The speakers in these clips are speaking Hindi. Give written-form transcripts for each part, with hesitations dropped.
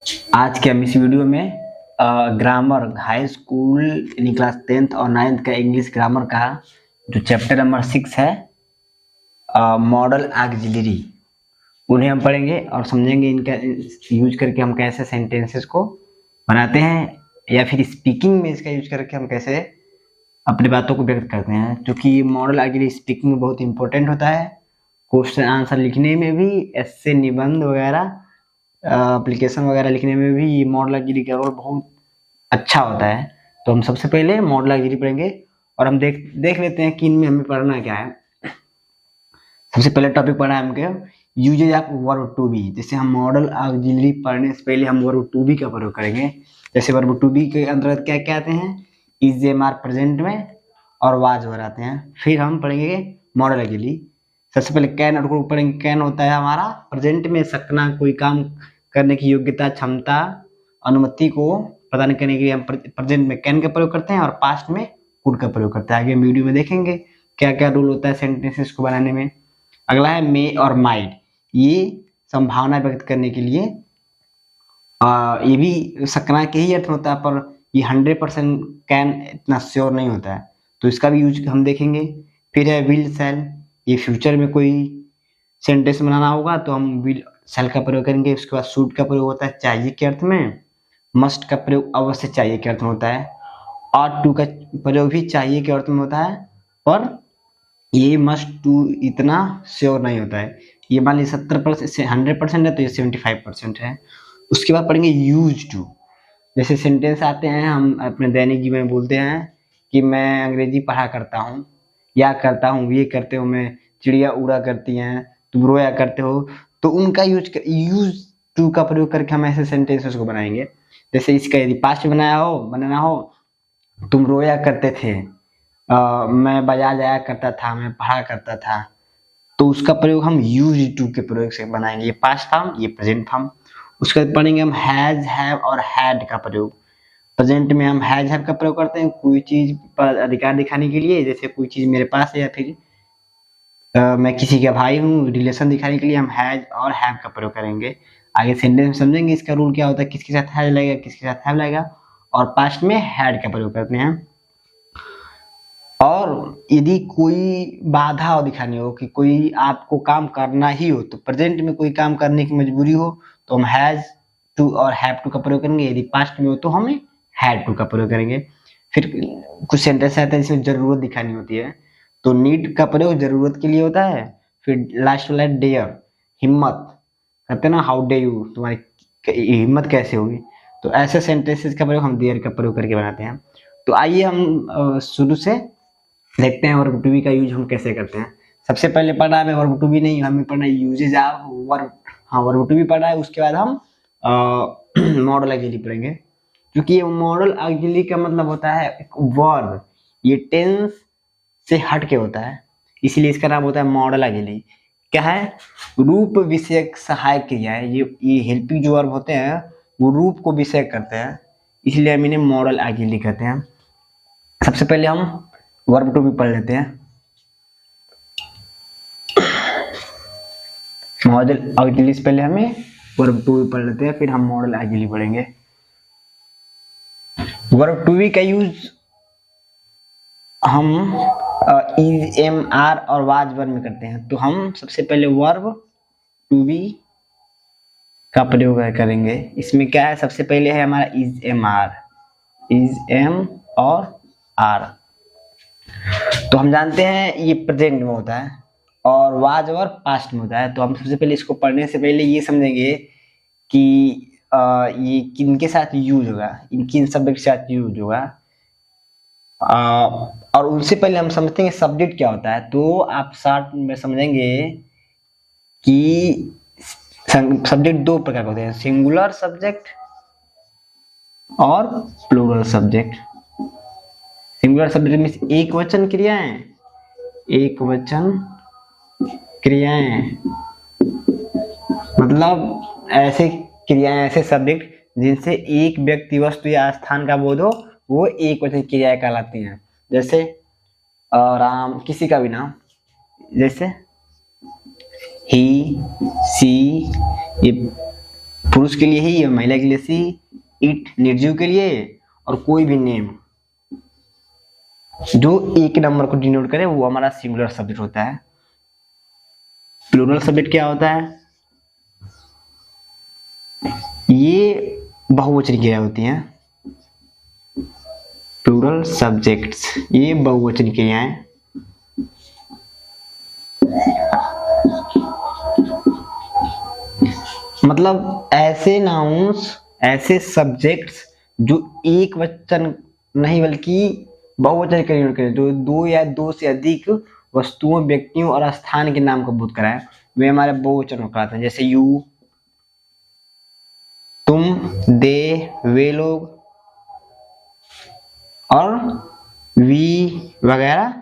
आज के हम इस वीडियो में ग्रामर हाई स्कूल यानी क्लास 10th और 9th का इंग्लिश ग्रामर का जो चैप्टर नंबर 6 है मॉडल ऑक्सिलरी, उन्हें हम पढ़ेंगे और समझेंगे इनका यूज करके हम कैसे सेंटेंसेस को बनाते हैं या फिर स्पीकिंग में इसका यूज करके हम कैसे अपनी बातों को व्यक्त करते हैं। क्योंकि मॉडल ऑक्सिलरी स्पीकिंग में बहुत इंपॉर्टेंट होता है, क्वेश्चन आंसर लिखने में भी, ऐसे निबंध वगैरह एप्लीकेशन वगैरह लिखने में भी ये मॉडलगिरी का रोल बहुत अच्छा होता है। तो हम सबसे पहले मॉडलगिरी पढ़ेंगे और हम देख लेते हैं कि इनमें हमें पढ़ना क्या है। सबसे पहले टॉपिक पढ़ा है हमके uses of verb to be. जैसे हम मॉडल ऑक्सिलरी पढ़ने से पहले हम वर्ब टू बी का प्रयोग करेंगे। जैसे वर्ब टू बी के अंतर्गत क्या क्या आते हैं, इज एम आर प्रेजेंट में और वाज वर आते हैं। फिर हम पढ़ेंगे मॉडल ऑक्सिलरी। सबसे पहले कैन और पढ़ेंगे। कैन होता है हमारा प्रेजेंट में सकना, कोई काम करने की योग्यता, क्षमता, अनुमति को प्रदान करने के लिए हम प्रेजेंट में कैन का प्रयोग करते हैं और पास्ट में कुड का प्रयोग करते हैं। आगे वीडियो में देखेंगे क्या क्या रूल होता है सेंटेंसेस को बनाने में। अगला है मे और माइट। ये संभावना व्यक्त करने के लिए ये भी सकना के ही अर्थ होता है, पर ये 100% कैन इतना श्योर नहीं होता है, तो इसका भी यूज हम देखेंगे। फिर है विल सेल। ये फ्यूचर में कोई सेंटेंस बनाना होगा तो हम विल सेल का प्रयोग करेंगे। उसके बाद शुड का प्रयोग होता है चाहिए के अर्थ में। मस्ट का प्रयोग अवश्य चाहिए के अर्थ में होता है। और टू का प्रयोग भी चाहिए के अर्थ में होता है, पर ये मस्ट टू इतना श्योर नहीं होता है। ये मान लीजिए 70% से 100% है तो ये 75% है। उसके बाद पढ़ेंगे यूज टू। जैसे सेंटेंस आते हैं, हम अपने दैनिक जीवन में बोलते हैं कि मैं अंग्रेजी पढ़ा करता हूँ, या करता हूँ, ये करते हो, मैं चिड़िया उड़ा करती हैं, तुम रोया करते हो। तो उनका यूज टू का प्रयोग करके हम ऐसे सेंटेंसेस को बनाएंगे। जैसे इसका यदि पास्ट बनाना हो, तुम रोया करते थे, मैं बाजार जाया करता था, मैं पढ़ा करता था, तो उसका प्रयोग हम यूज टू के प्रयोग से बनाएंगे। ये पास्ट फॉर्म, ये प्रेजेंट फॉर्म। उसके बाद पढ़ेंगे हम हैज, हैव और हैड का प्रयोग। प्रेजेंट में हम हैज हैव का प्रयोग करते हैं कोई चीज पर अधिकार दिखाने के लिए, जैसे कोई चीज मेरे पास है या फिर मैं किसी का भाई हूँ, रिलेशन दिखाने के लिए हम हैज और हैव का प्रयोग करेंगे। आगे सेंटेंस में समझेंगे इसका रूल क्या होता है, किसके साथ हैज लगेगा, किसके साथ हैव लगेगा। और पास्ट में हैड का प्रयोग करते हैं। और यदि कोई बाधा दिखानी हो कि कोई आपको काम करना ही हो, तो प्रेजेंट में कोई काम करने की मजबूरी हो, तो हम हैज टू और हैव टू का प्रयोग करेंगे। यदि पास्ट में हो तो हमें हैड टू का प्रयोग करेंगे। फिर कुछ सेंटेंस आता है जिसमें जरूरत दिखानी होती है, तो नीड का प्रयोग जरूरत के लिए होता है। फिर लास्ट वाला डेयर, हिम्मत, कहते हैं ना हाउ डे यू, तुम्हारी हिम्मत कैसे हुई। तो ऐसे सेंटेंसेस का प्रयोग हम देयर का प्रयोग करके बनाते हैं। तो आइए हम शुरू से देखते हैं वर्ब टू बी का यूज हम कैसे करते हैं। सबसे पहले पढ़ा है वर्ब टू बी नहीं, हमें पढ़ना है यूजेज ऑफ वर्ब। हाँ, वर्ब टू बी पढ़ा है, उसके बाद हम मॉडल ऑक्सिलरी पढ़ेंगे। क्योंकि ये मॉडल ऑक्सिलरी का मतलब होता है एक वर्ब, ये टेंस से हट के होता है, इसीलिए इसका नाम होता है मॉडल ऑक्सिलरी। क्या है, रूप विषयक सहायक क्रिया है। ये हेल्पिंग जो वर्ब होते हैं वो रूप को विषय करते हैं, इसलिए हम इन्हें मॉडल ऑक्सिलरी कहते हैं। सबसे पहले हम वर्ब टू बी पढ़ लेते हैं। मॉडल ऑक्सिलरी से पहले हमें वर्ब टू बी पढ़ लेते हैं, फिर हम मॉडल ऑक्सिलरी पढ़ेंगे। वर्ब टू बी का यूज हम इज, एम, आर और वाज वर में करते हैं। तो हम सबसे पहले वर्ब टू बी का प्रयोग करेंगे। इसमें क्या है, सबसे पहले है हमारा is, am, are, is, am और आर। तो हम जानते हैं ये प्रेजेंट में होता है और वाज और पास्ट में होता है। तो हम सबसे पहले इसको पढ़ने से पहले ये समझेंगे कि ये किनके साथ यूज होगा, किन शब्द के साथ यूज होगा। और उनसे पहले हम समझते हैं सब्जेक्ट क्या होता है। तो आप शॉर्ट में समझेंगे कि सब्जेक्ट दो प्रकार के होते हैं, सिंगुलर सब्जेक्ट और प्लूरल सब्जेक्ट। सिंगुलर सब्जेक्ट में एक वचन क्रियाएं, एक वचन क्रियाएं मतलब ऐसे क्रियाएं, ऐसे सब्जेक्ट जिनसे एक व्यक्ति, वस्तु या स्थान का बोध हो, वो एक वचन क्रियाएं कहलाती हैं। जैसे राम, किसी का भी नाम, जैसे ही, सी, ये पुरुष के लिए ही, महिला के लिए सी, इट निर्जीव के लिए, और कोई भी नेम जो एक नंबर को डिनोट करे वो हमारा सिंगुलर सब्जेक्ट होता है। प्लूरल सब्जेक्ट क्या होता है? ये बहुवचन क्रिया होती हैं। प्लूरल सब्जेक्ट्स ये बहुवचन क्रियाएं। मतलब ऐसे नाउन्स, ऐसे सब्जेक्ट्स जो एक वचन नहीं बल्कि बहुवचन का यूज करें, जो दो या दो से अधिक वस्तुओं, व्यक्तियों और स्थान के नाम को बोध कराएं, वे हमारे बहुवचन कहलाते हैं। जैसे यू, तुम, दे, वे लोग और वी वगैरह,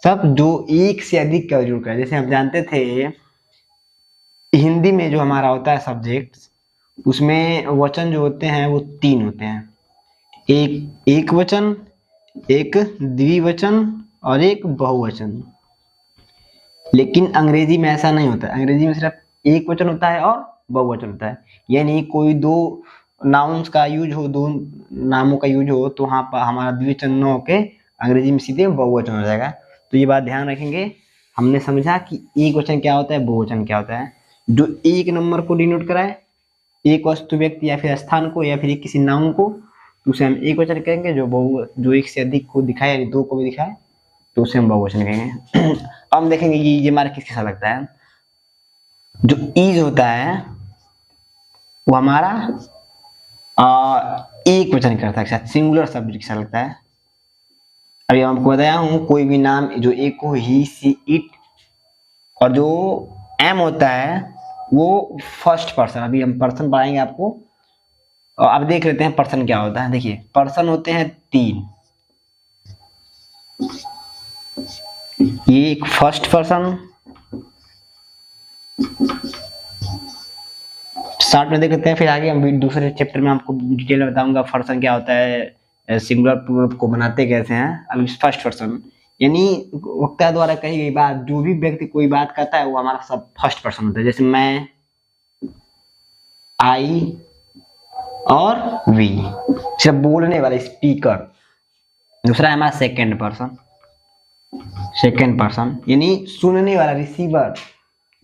सब जो एक से अधिक का यूज करें। जैसे हम जानते थे हिंदी में जो हमारा होता है सब्जेक्ट, उसमें वचन जो होते हैं वो 3 होते हैं, एक वचन, एक द्विवचन और एक बहुवचन। लेकिन अंग्रेजी में ऐसा नहीं होता। अंग्रेजी में सिर्फ एक वचन होता है और बहुवचन होता है। यानी कोई दो नाउन्स का यूज हो, दो नामों का यूज हो, तो वहां पर हमारा द्विवचन न होके अंग्रेजी में सीधे बहुवचन हो जाएगा। तो ये बात ध्यान रखेंगे। हमने समझा कि एक वचन क्या होता है, बहुवचन क्या होता है। जो एक नंबर को डिनोट कराए, एक वस्तु, व्यक्ति या फिर स्थान को या फिर किसी नाउन को, तो उसे हम एक वचन कहेंगे। जो एक से अधिक को दिखाए, यानी 2 को भी दिखाए, तो उसे हम बहुवचन कहेंगे। अब हम देखेंगे कि ये हमारा किसके साथ लगता है। जो इज होता है वो हमारा एक वचन करता है, सिंगुलर सब्जेक्ट के साथ लगता है। अभी आपको बताया हूँ, कोई भी नाम जो एक हो, ही, सी, इट, और जो एम होता है वो फर्स्ट पर्सन। अभी हम पर्सन पढ़ाएंगे आपको। अब देख लेते हैं पर्सन क्या होता है। देखिए पर्सन होते हैं 3। ये एक फर्स्ट पर्सन, शॉर्ट में देख लेते हैं, फिर आगे हम दूसरे चैप्टर में आपको डिटेल में बताऊंगा पर्सन क्या होता है, सिंगुलर प्लूरल को बनाते कैसे हैं। अभी फर्स्ट पर्सन यानी वक्ता द्वारा कही गई बात, जो भी व्यक्ति कोई बात करता है वो हमारा सब फर्स्ट पर्सन होता है। जैसे मैं, आई और वी, सिर्फ बोलने वाला स्पीकर। दूसरा है हमारा सेकेंड पर्सन। सेकेंड पर्सन यानी सुनने वाला रिसीवर,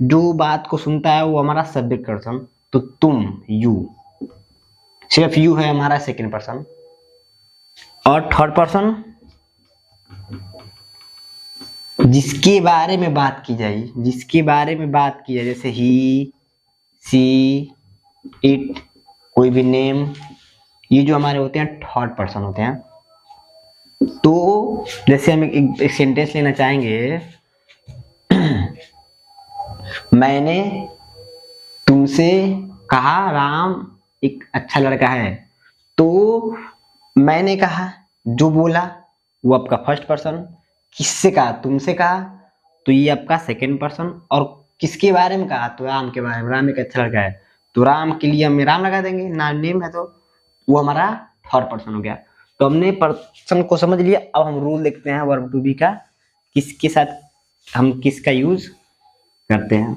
जो बात को सुनता है वो हमारा सब्जेक्ट पर्सन। तो तुम, यू, सिर्फ यू है हमारा सेकेंड पर्सन। और थर्ड पर्सन जिसके बारे में बात की जाए, जिसके बारे में बात की जाए, जैसे ही, सी, इट, कोई भी नेम, ये जो हमारे होते हैं थर्ड पर्सन होते हैं। तो जैसे हम एक सेंटेंस लेना चाहेंगे, मैंने तुमसे कहा राम एक अच्छा लड़का है। तो मैंने कहा, जो बोला वो आपका फर्स्ट पर्सन। किससे कहा? तुमसे कहा, तो ये आपका सेकेंड पर्सन। और किसके बारे में कहा? तो राम के बारे में। राम एक अच्छा लड़का है, तो राम के लिए हम राम लगा देंगे, ना नेम है तो वो हमारा थर्ड पर्सन हो गया। तो हमने पर्सन को समझ लिया। अब हम रूल देखते हैं वर्ब टू बी का, किसके साथ हम किसका यूज करते हैं।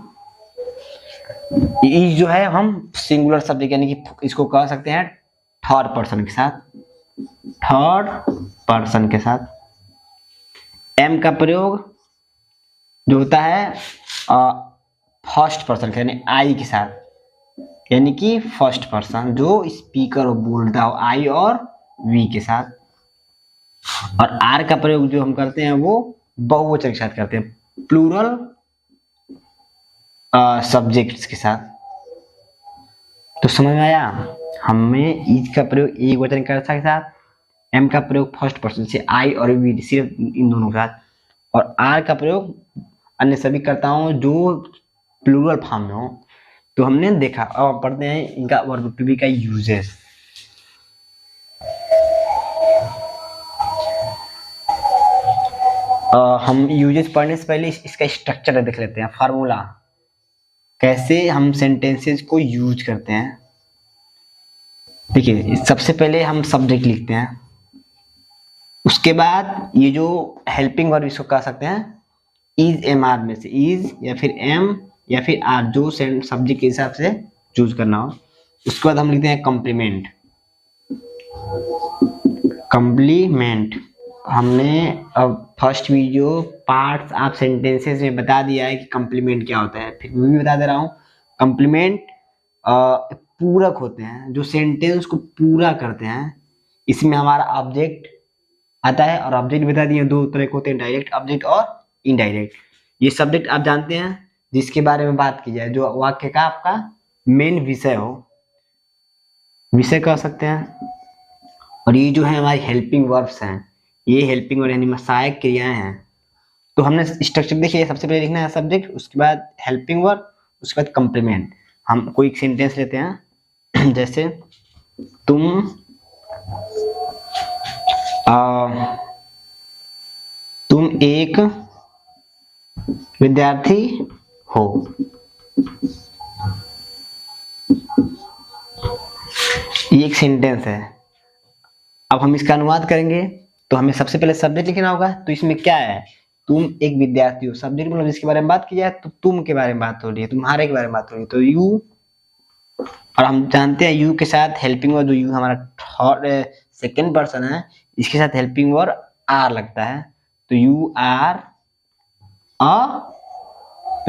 इज जो है हम सिंगुलर सब्जेक्ट यानी कि इसको कह सकते हैं थर्ड पर्सन के साथ, थर्ड पर्सन के साथ। एम का प्रयोग जो होता है फर्स्ट पर्सन यानी आई के साथ, यानी कि फर्स्ट पर्सन जो स्पीकर हो, बोलता हो, आई और वी के साथ। और आर का प्रयोग जो हम करते हैं वो बहुवचन के साथ करते हैं, प्लूरल सब्जेक्ट्स के साथ। तो समझ में आया? हमें इज का प्रयोग एक वचन के साथ, एम का प्रयोग फर्स्ट पर्सन से आई और वी सिर्फ इन दोनों के साथ, और आर का प्रयोग अन्य सभी करता हूं जो प्लूरल फॉर्म में हो। तो हमने देखा। अब पढ़ते हैं इनका वर्ब टू बी का यूजेस। हम यूजेस पढ़ने से पहले इसका स्ट्रक्चर देख लेते हैं, फार्मूला, कैसे हम सेंटेंसेस को यूज करते हैं। देखिए सबसे पहले हम सब्जेक्ट लिखते हैं, उसके बाद ये जो हेल्पिंग वर्ब इसको कह सकते हैं इज, एम, आर में से इज या फिर एम या फिर आर, जो सब्जेक्ट के हिसाब से चूज करना हो। उसके बाद हम लिखते हैं कॉम्प्लीमेंट। कॉम्प्लीमेंट हमने अब first video parts of sentences में बता दिया है कि कॉम्प्लीमेंट क्या होता है। फिर मैं भी बता दे रहा हूँ, कॉम्प्लीमेंट पूरक होते हैं, जो सेंटेंस को पूरा करते हैं। इसमें हमारा ऑब्जेक्ट आता है, और ऑब्जेक्ट बता दिए दो तरह के होते हैं, डायरेक्ट ऑब्जेक्ट और इनडायरेक्ट। ये सब्जेक्ट आप जानते हैं जिसके बारे में बात की जाए, जो वाक्य का आपका मेन विषय हो, विषय कह सकते हैं। और ये जो है हमारी हेल्पिंग वर्ब्स हैं, ये हेल्पिंग वर्ब यानी सहायक क्रियाएं हैं। तो हमने स्ट्रक्चर देखिए, सबसे पहले लिखना है सब्जेक्ट, उसके बाद हेल्पिंग वर्ब, उसके बाद कॉम्प्लीमेंट। हम कोई सेंटेंस लेते हैं जैसे तुम तुम एक विद्यार्थी हो। ये एक सेंटेंस है। अब हम इसका अनुवाद करेंगे तो हमें सबसे पहले सब्जेक्ट लिखना होगा। तो इसमें क्या है, तुम एक विद्यार्थी हो, सब्जेक्ट मतलब जिसके बारे में बात की जाए, तो तुम के बारे में बात हो रही है, तुम्हारे के बारे में बात हो रही है, तो यू। और हम जानते हैं यू के साथ हेल्पिंग वर्ब, जो यू हमारा थर्ड सेकेंड पर्सन है, इसके साथ हेल्पिंग वर्ब आर लगता है। तो यू आर अ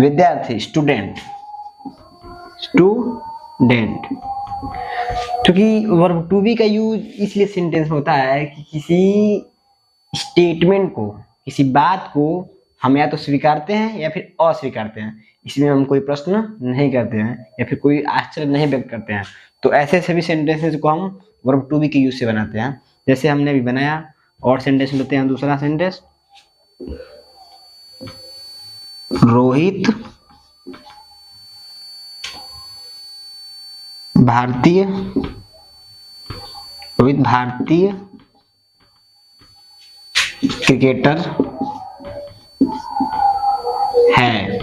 विद्यार्थी, स्टूडेंट। स्टूडेंट क्योंकि वर्ब टू बी का यूज इसलिए सेंटेंस में होता है कि किसी स्टेटमेंट को, किसी बात को हम या तो स्वीकारते हैं या फिर अस्वीकारते हैं। इसमें हम कोई प्रश्न नहीं करते हैं या फिर कोई आश्चर्य नहीं व्यक्त करते हैं। तो ऐसे सभी सेंटेंसेस को हम वर्ब टू बी के यूज से बनाते हैं, जैसे हमने अभी बनाया। और सेंटेंस लेते हैं दूसरा सेंटेंस, रोहित भारतीय क्रिकेटर है।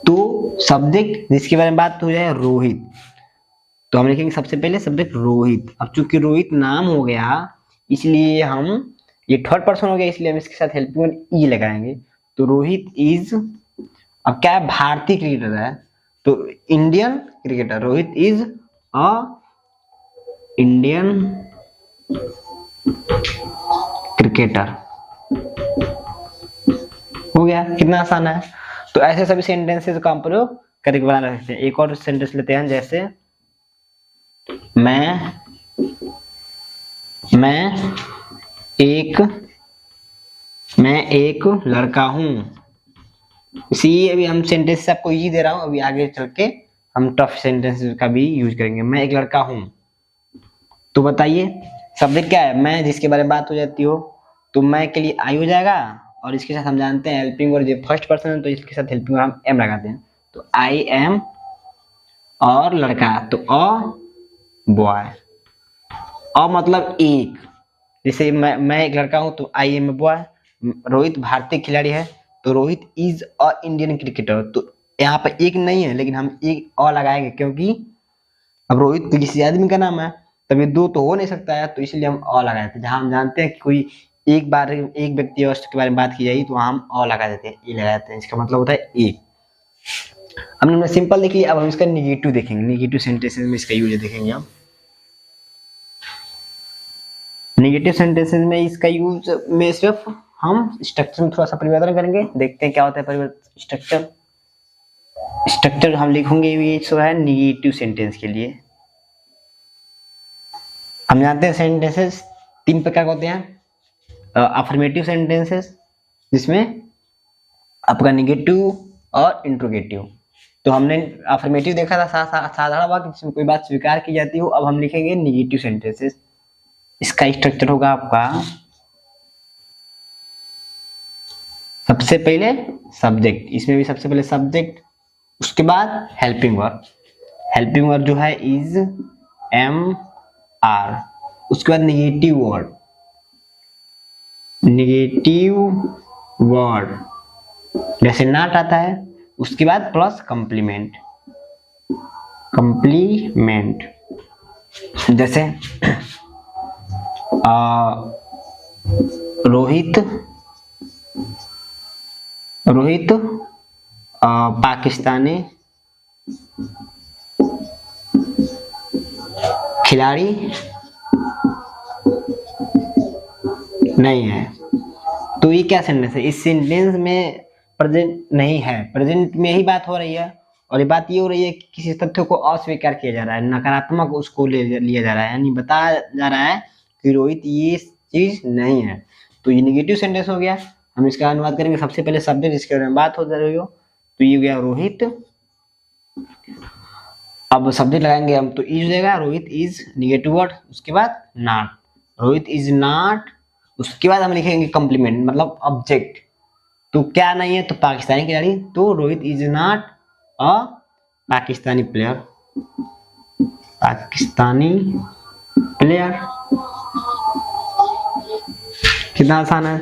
तो सब्जेक्ट जिसके बारे में बात हो जाए रोहित, तो हम लिखेंगे सबसे पहले सब्जेक्ट रोहित। अब चूंकि रोहित नाम हो गया, इसलिए हम, ये थर्ड पर्सन हो गया, इसलिए हम इसके साथ हेल्पिंग वर्ब ई लगाएंगे। तो रोहित इज, अब क्या है, भारतीय क्रिकेटर है, तो Indian cricketer. Rohit is a Indian cricketer. हो गया, कितना आसान है। तो ऐसे सभी सेंटेंसेस का हम प्रयोग करके बना सकते हैं। एक और सेंटेंस लेते हैं, जैसे मैं एक लड़का हूं। इसी अभी हम सेंटेंस आपको इजी दे रहा हूं, अभी आगे चल के हम टफ सेंटेंस का भी यूज करेंगे। मैं एक लड़का हूं, तो बताइए सब्जेक्ट क्या है, मैं, जिसके बारे में बात हो जाती हो, तो मैं के लिए आई हो जाएगा। और इसके साथ हम जानते हैं हेल्पिंग वर्ब, जो फर्स्ट पर्सन है, तो इसके साथ हेल्पिंग वर्ब हम एम लगाते हैं। तो आई एम, और लड़का तो अ बॉय। अ मतलब एक, जैसे मैं एक लड़का हूं, तो I am a boy. Rohit भारतीय खिलाड़ी है, तो Rohit is a Indian cricketer. तो यहाँ पर एक नहीं है, लेकिन हम एक अ लगाएंगे, क्योंकि अब रोहित तो किसी आदमी का नाम है, तभी दो तो हो नहीं सकता है, तो इसलिए हम अ लगाए थे। जहां हम जानते हैं कि कोई एक बार एक व्यक्ति वस्तु के बारे में बात की जाएगी, तो वहां हम अ लगा देते हैं, ई लगा देते हैं। इसका मतलब होता है एक। हमने सिंपल देख लिया, अब हम इसका निगेटिव देखेंगे। निगेटिव सेंटेंसेस में इसका यूज देखेंगे हम। निगेटिव सेंटेंसेस में इसका यूज में सिर्फ हम स्ट्रक्चर में थोड़ा सा परिवर्तन करेंगे। देखते हैं क्या होता है परिवर्तन। स्ट्रक्चर हम लिखेंगे, ये जो है निगेटिव सेंटेंस के लिए। हम जानते हैं सेंटेंसेस तीन प्रकार के होते हैं। अफर्मेटिव सेंटेंसेस, जिसमें आपका निगेटिव और इंट्रोगेटिव। तो हमने अफर्मेटिव देखा था, साधारण वाक्य जिसमें कोई बात स्वीकार की जाती हो। अब हम लिखेंगे निगेटिव सेंटेंसेस। इसका स्ट्रक्चर होगा आपका, सबसे पहले सब्जेक्ट, इसमें भी सबसे पहले सब्जेक्ट, उसके बाद हेल्पिंग वर्ब। हेल्पिंग वर्ब जो है इज, एम, आर। उसके बाद निगेटिव वर्ड, जैसे नॉट आता है। उसके बाद प्लस कंप्लीमेंट, जैसे रोहित पाकिस्तानी खिलाड़ी नहीं है। तो ये क्या सेंटेंस है? इस सेंटेंस में प्रेजेंट नहीं है, प्रेजेंट में ही बात हो रही है, और ये बात ये हो रही है कि किसी तथ्य को अस्वीकार किया जा रहा है, नकारात्मक उसको लिया जा रहा है, यानी बताया जा रहा है कि रोहित ये चीज नहीं है। तो ये निगेटिव सेंटेंस हो गया। हम इसका अनुवाद करेंगे। सबसे पहले सब्जेक्ट जिसके बारे में बात हो रही हो, तो ये हो गया रोहित। अब सब्जेक्ट लगाएंगे हम, तो इज देगा, रोहित इज निगेटिव वर्ड, उसके बाद नॉट, रोहित इज नॉट। उसके बाद हम लिखेंगे कॉम्प्लीमेंट, मतलब ऑब्जेक्ट। तो क्या नहीं है? तो पाकिस्तानी खिलाड़ी। तो Rohit is not a Pakistani player, Pakistani player. कितना आसान है।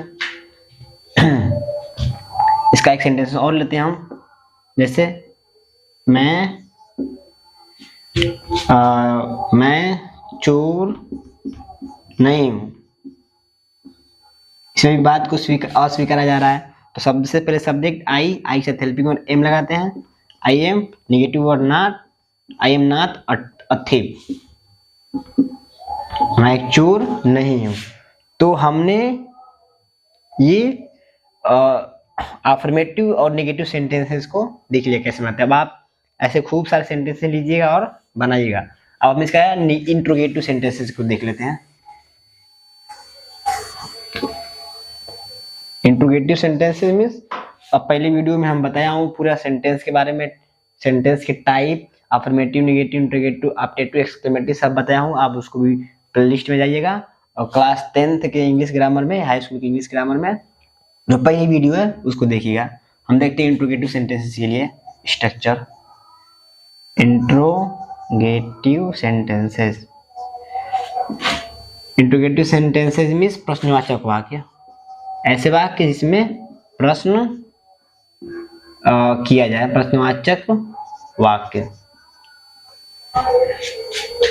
इसका एक सेंटेंस और लेते हैं हम, जैसे मैं चोर नहीं हूं। इसमें भी बात को अस्वीकारा जा रहा है। तो सबसे पहले सब्जेक्ट आई के साथ हेल्पिंग वर्ड एम लगाते हैं। I am, negative word not, I am not a thief, मैं एक चोर नहीं हूं। तो हमने ये अफर्मेटिव और नेगेटिव सेंटेंसेस को देख लिया कैसे बनाते हैं। अब आप ऐसे खूब सारे सेंटेंसेस लीजिएगा और बनाइएगा। अब हम इसका इंट्रोगेटिव सेंटेंसेस को देख लेते हैं। इंट्रोगेटिव सेंटेंसेस मीन्स, अब पहले वीडियो में हम बताया हूँ पूरा सेंटेंस के बारे में, सेंटेंस के type, affirmative, negative, interrogative, optative, exclamative सब बताया हूँ। आप उसको भी प्लेलिस्ट में जाइएगा, और क्लास 10th के इंग्लिश ग्रामर में, हाई स्कूल के इंग्लिश ग्रामर में जो पहली वीडियो है उसको देखिएगा। हम देखते हैं इंट्रोगेटिव सेंटेंसेस के लिए structure. Interrogative sentences, interrogative sentences means प्रश्नवाचक वाक्य, ऐसे वाक्य जिसमें प्रश्न किया जाए, प्रश्नवाचक वाक्य।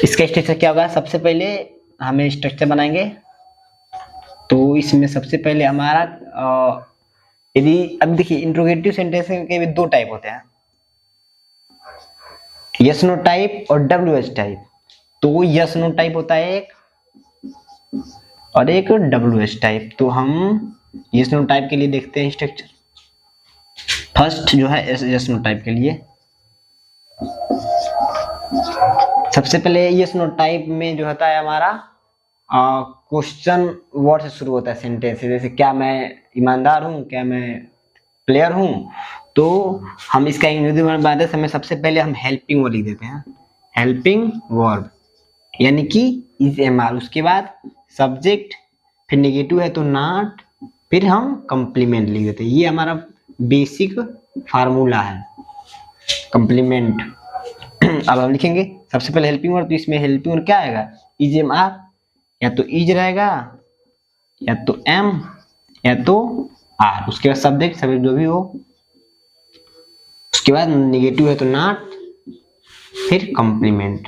इसका स्ट्रक्चर क्या होगा? सबसे पहले हमें स्ट्रक्चर बनाएंगे। तो इसमें सबसे पहले हमारा यदि अब देखिए इंट्रोगेटिव सेंटेंस के भी दो टाइप होते हैं, यस नो टाइप और डब्ल्यू एच टाइप। तो यस नो टाइप होता है एक, और एक डब्ल्यू एच टाइप। तो हम यस नो टाइप के लिए देखते हैं स्ट्रक्चर। फर्स्ट जो है यस नो टाइप के लिए, सबसे पहले यस नो टाइप में जो होता है हमारा क्वेश्चन वर्ड से शुरू होता है सेंटेंस, जैसे क्या मैं ईमानदार हूँ, क्या मैं प्लेयर हूँ। तो हम इसका इंग्लिश में बनाते समय सबसे पहले हम हेल्पिंग वर्ब लिख देते हैं, हेल्पिंग वर्ब, यानी कि इज एम आर। उसके बाद सब्जेक्ट, फिर नेगेटिव है तो नॉट, फिर हम कॉम्प्लीमेंट लिख देते हैं। ये हमारा बेसिक फार्मूला है कॉम्प्लीमेंट। अब हम लिखेंगे सबसे पहले हेल्पिंग वर्ब, तो इसमें हेल्पिंग वर्ब क्या आएगा? इज एम आर, या तो इज रहेगा, या तो एम, या तो आर। उसके बाद सब्जेक्ट जो भी हो, उसके बाद नेगेटिव है तो नॉट, फिर कॉम्प्लीमेंट,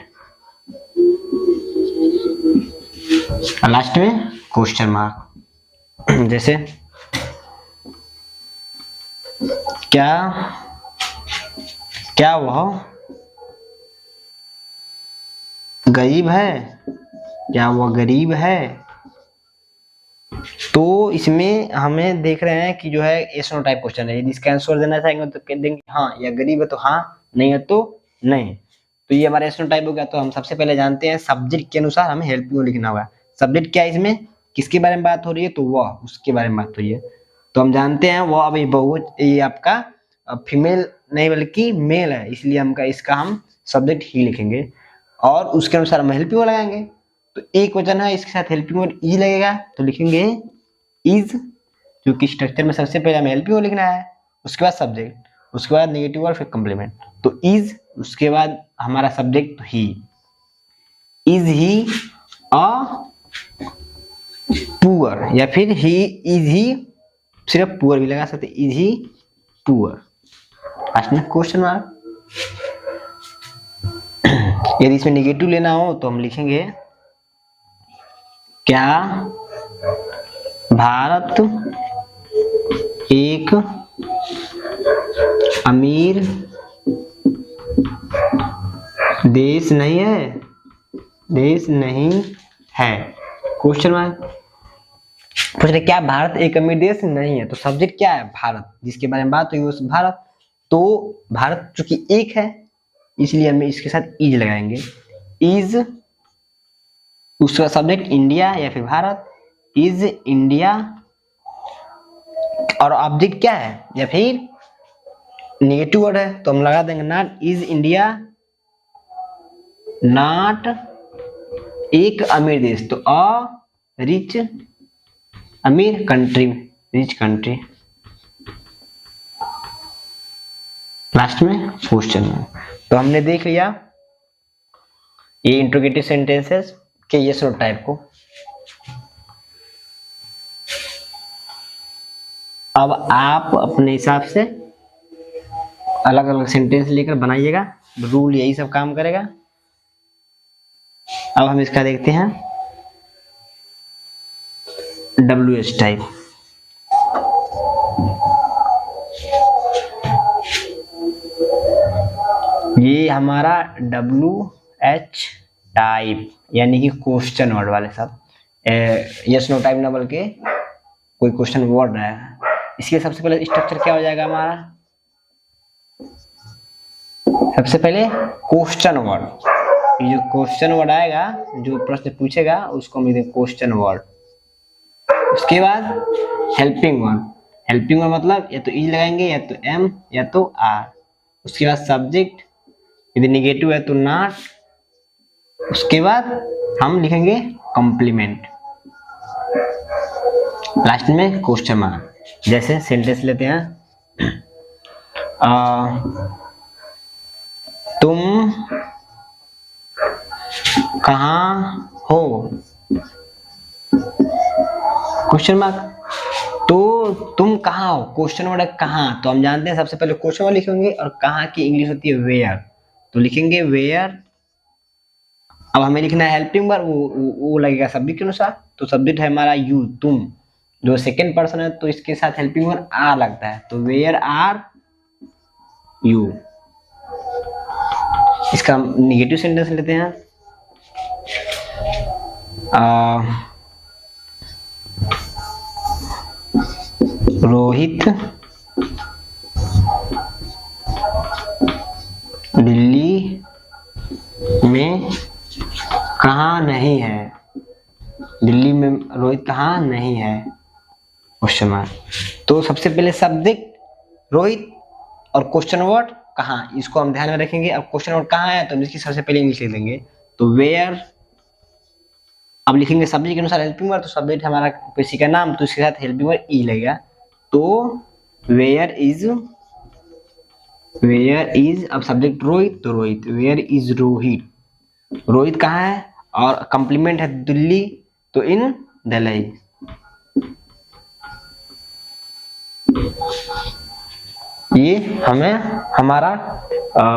और लास्ट में क्वेश्चन मार्क। जैसे क्या वह गरीब है, क्या वह गरीब है। तो इसमें हमें देख रहे हैं कि जो है यस नो टाइप क्वेश्चन है, यदि इसका आंसर देना चाहेंगे तो कह देंगे हाँ, या गरीब है तो हाँ, नहीं है तो नहीं। तो ये हमारा यस नो टाइप हो गया। तो हम सबसे पहले जानते हैं सब्जेक्ट के अनुसार हमें हेल्पिंग लिखना होगा। सब्जेक्ट क्या है इसमें, किसके बारे में बात हो रही है? तो वह, उसके बारे में बात हो रही है। तो हम जानते हैं वह अभी बहुत, ये आपका फीमेल नहीं बल्कि मेल है, इसलिए हम इसका हम सब्जेक्ट ही लिखेंगे, और उसके अनुसार हम हेल्पिंग लगाएंगे। तो एक वचन है, इसके साथ हेल्पिंग वर्ड इज लगेगा, तो लिखेंगे इज, क्योंकि स्ट्रक्चर में सबसे पहले हमें हेल्पिंग वर्ड लिखना है, उसके बाद सब्जेक्ट, उसके बाद नेगेटिव वर्ड, फिर कॉम्प्लीमेंट। तो इज, उसके बाद हमारा subject he, is he a poor, या फिर ही इज ही, सिर्फ पुअर भी लगा सकते, इज ही पुअर। लास्ट में क्वेश्चन मार्क। यदि इसमें नेगेटिव लेना हो तो हम लिखेंगे क्या भारत एक अमीर देश नहीं है? देश नहीं है। Question mark. पूछ रहे क्या भारत एक अमीर देश नहीं है, तो सब्जेक्ट क्या है? भारत, जिसके बारे में बात हुई वो भारत। तो भारत चूंकि एक है इसलिए हमें इसके साथ इज लगाएंगे। इज, उसका सब्जेक्ट इंडिया या फिर भारत। इज इंडिया, और ऑब्जेक्ट क्या है या फिर नेगेटिव वर्ड है तो हम लगा देंगे नॉट। इज इंडिया नॉट एक अमीर देश, तो अ रिच, अमीर कंट्री, रिच कंट्री। लास्ट में क्वेश्चन। तो हमने देख लिया ये इंट्रोगेटिव सेंटेंसेस के यस नो टाइप को। अब आप अपने हिसाब से अलग अलग सेंटेंस लेकर बनाइएगा, रूल यही सब काम करेगा। अब हम इसका देखते हैं WH टाइप। ये हमारा WH टाइप यानी कि क्वेश्चन वर्ड वाले सब, यस नो टाइप ना बल्कि कोई क्वेश्चन वर्ड है। इसके सबसे पहले स्ट्रक्चर क्या हो जाएगा हमारा? सबसे पहले क्वेश्चन वर्ड, ये जो क्वेश्चन वर्ड आएगा, जो प्रश्न पूछेगा उसको हम लिखेंगे क्वेश्चन वर्ड। उसके बाद हेल्पिंग वर्ड। हेल्पिंग वर्ड मतलब या तो इज लगाएंगे या तो एम या तो आर। उसके बाद सब्जेक्ट, यदि निगेटिव है तो नॉट। उसके बाद हम लिखेंगे कॉम्प्लीमेंट, लास्ट में क्वेश्चन मार्क। जैसे सेंटेंस लेते हैं, तुम कहाँ हो, क्वेश्चन मार्क। तो तुम कहाँ हो, क्वेश्चन वर्ड है कहाँ, तो हम जानते हैं सबसे पहले क्वेश्चन वर्ड लिखेंगे और कहाँ की इंग्लिश होती है वेयर, तो लिखेंगे वेयर। अब हमें लिखना है हेल्पिंग वर्ब, वो लगेगा सब्जेक्ट के अनुसार, तो सब्जेक्ट है हमारा यू, तुम। जो सेकंड पर्सन है तो इसके साथ हेल्पिंग वर्ब आर लगता है, तो वेयर आर यू। इसका निगेटिव सेंटेंस लेते हैं, रोहित दिल्ली में कहाँ नहीं है, दिल्ली में रोहित कहाँ नहीं है, क्वेश्चन मार्क। तो सबसे पहले सब्जेक्ट रोहित और क्वेश्चन वर्ड कहाँ, इसको हम ध्यान में रखेंगे। अब क्वेश्चन वर्ड कहाँ है तो हम इसकी सबसे पहले इंग्लिश लिख देंगे, तो वेयर। अब लिखेंगे सब्जेक्ट के अनुसार हेल्पिंग वर्ड, तो सब्जेक्ट हमारा किसी का नाम, तो इसके साथ हेल्पिंग वर्ड ई लगेगा, तो वेयर इज, वेयर इज। अब सब्जेक्ट रोहित तो रोहित, वेयर इज रोहित, रोहित कहाँ है, और कॉम्प्लीमेंट है दिल्ली तो इन दिल्ली। ये हमें हमारा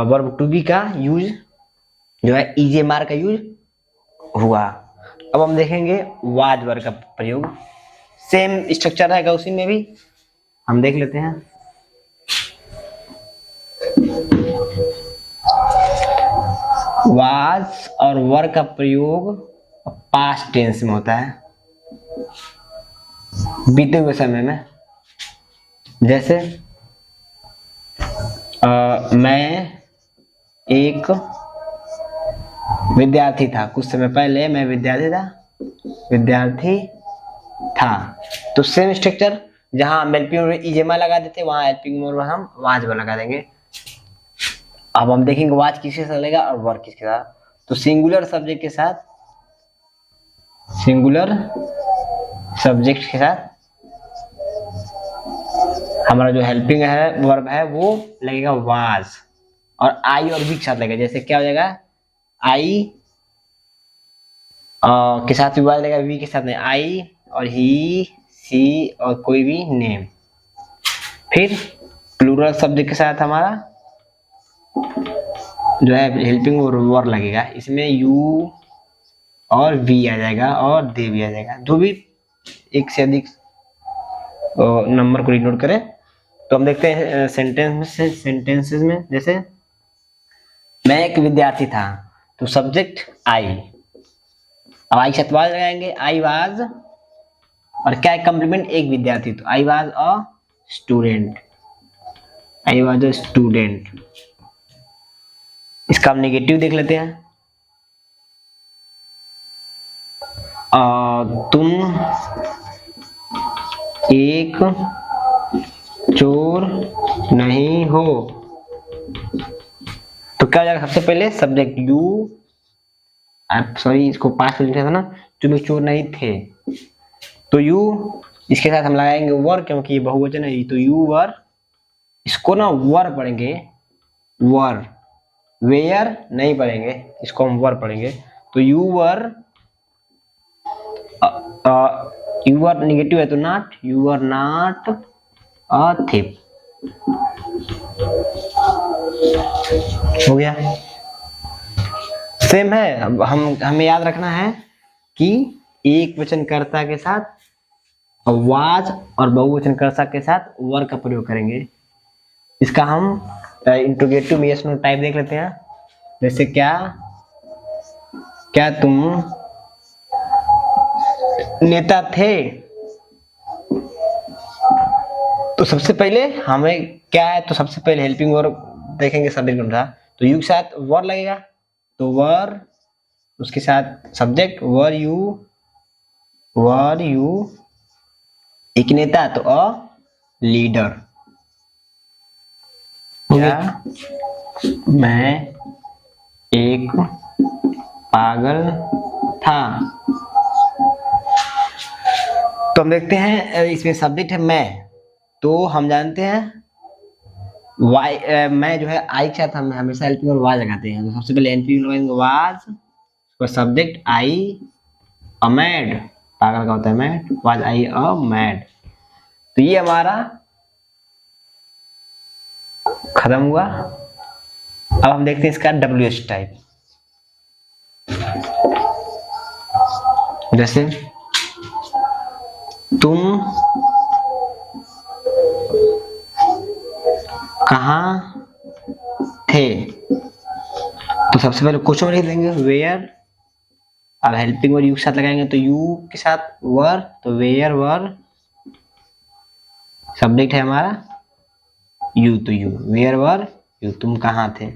वर्ब टू बी का यूज जो है इजे मार का यूज हुआ। अब हम देखेंगे वाज वर्ब का प्रयोग, सेम स्ट्रक्चर रहेगा उसी में भी, हम देख लेते हैं। वाज और वर्ब का प्रयोग पास्ट टेंस में होता है, बीते हुए समय में। जैसे मैं एक विद्यार्थी था, कुछ समय पहले मैं विद्यार्थी था। तो सेम स्ट्रक्चर, जहां हम हेल्पिंग इजेमा लगा देते वहां हेल्पिंग वर्ब हम वाज लगा देंगे। अब हम देखेंगे वाज किसके साथ लगेगा और वर्ब किसके साथ। तो सिंगुलर सब्जेक्ट के साथ, सिंगुलर सब्जेक्ट के साथ हमारा जो हेल्पिंग है वर्ब है वो लगेगा वाज, और आई और वी के साथ लगेगा। जैसे क्या हो जाएगा, आई के साथ भी वाज लगेगा, वी के साथ नहीं, आई और ही, सी और कोई भी नेम। फिर प्लूरल सब्जेक्ट के साथ हमारा जो है हेल्पिंग वर्ब लगेगा, इसमें यू और वी आ जाएगा और दे भी आ जाएगा, जो भी एक से अधिक नंबर को डिनोट करें। तो हम देखते हैं सेंटेंसेस में, जैसे मैं एक विद्यार्थी था, तो सब्जेक्ट आई, अब आई के साथ वाज लगाएंगे, आई वाज, और क्या है कम्प्लीमेंट, एक विद्यार्थी, तो I was a student, I was a student. इसका हम नेगेटिव देख लेते हैं। तुम एक चोर नहीं हो, तो क्या हो जाएगा, सबसे पहले सब्जेक्ट यू, सॉरी इसको पास लिखा था ना, तुम एक चोर नहीं थे, तो यू, इसके साथ हम लगाएंगे वर, क्योंकि ये बहुवचन है, तो यू वर, इसको ना वर पढ़ेंगे, वर, वेयर नहीं पढ़ेंगे, इसको हम वर पढ़ेंगे, तो you were, you are negative है तो not, you are not a thief, हो गया। सेम है, अब हमें याद रखना है कि एक वचनकर्ता के साथ वाज और बहुवचन कर्ता के साथ वर का प्रयोग करेंगे। इसका हम इंट्रोगेटिव में यस नो टाइप देख लेते हैं। जैसे क्या, क्या तुम नेता थे, तो सबसे पहले हमें क्या है, तो सबसे पहले हेल्पिंग वर्ब देखेंगे सब्जेक्ट ढूंढा, तो यू के साथ वर लगेगा, तो वर, उसके साथ सब्जेक्ट वर यू एक नेता, तो अ लीडर। क्या मैं एक पागल था, तो हम देखते हैं इसमें सब्जेक्ट है मैं, तो हम जानते हैं वाई, मैं जो है आई के साथ हम हमेशा हेल्पिंग और वाज लगाते हैं, तो सबसे पहले हेल्पिंग लगाएंगे वाज, उसका सब्जेक्ट आई अ मैड, पागल का होता है mad, was I a mad, तो ये हमारा खत्म हुआ। अब हम देखते हैं इसका डब्ल्यूएच टाइप। जैसे तुम कहाँ थे, तो सबसे पहले क्वेश्चन लिख देंगे वेयर, अब हेल्पिंग वर्ब यू के साथ लगाएंगे, तो यू के साथ वर, तो वेयर वर, सब्जेक्ट है हमारा यू, तो यू, वेयर वर यू, तुम कहाँ थे,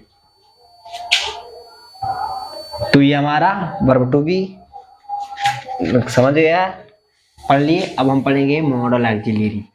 तो ये हमारा वर्ब टू बी समझ गया, पढ़ लिए। अब हम पढ़ेंगे मॉडल ऑक्सिलरी।